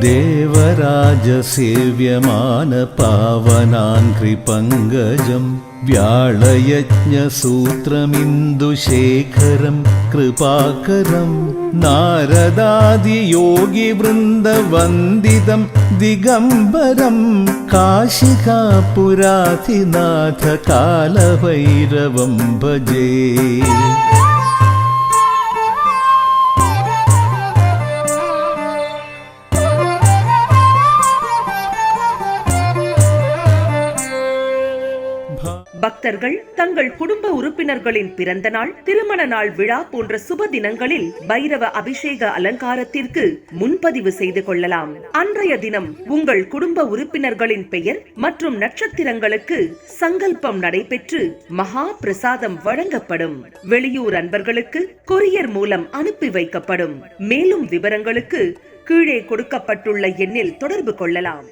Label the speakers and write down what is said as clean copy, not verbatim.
Speaker 1: देवराजसेव्यमानपावनाङ्घ्रिपङ्कजं व्याळयज्ञसूत्रमिन्दुशेखरं कृपाकरं नारदादियोगिवृन्दवन्दितं दिगम्बरं काशिकापुराधिनाथकालभैरवं भजे।
Speaker 2: பக்தர்கள் தங்கள் குடும்ப உறுப்பினர்களின் பிறந்த நாள், திருமண நாள் விழா போன்ற சுப தினங்களில் பைரவ அபிஷேக அலங்காரத்திற்கு முன்பதிவு செய்து கொள்ளலாம். அன்றைய தினம் உங்கள் குடும்ப உறுப்பினர்களின் பெயர் மற்றும் நட்சத்திரங்களுக்கு சங்கல்பம் நடைபெற்று மகா பிரசாதம் வழங்கப்படும். வெளியூர் அன்பர்களுக்கு கொரியர் மூலம் அனுப்பி வைக்கப்படும். மேலும் விவரங்களுக்கு கீழே கொடுக்கப்பட்டுள்ள எண்ணில் தொடர்பு கொள்ளலாம்.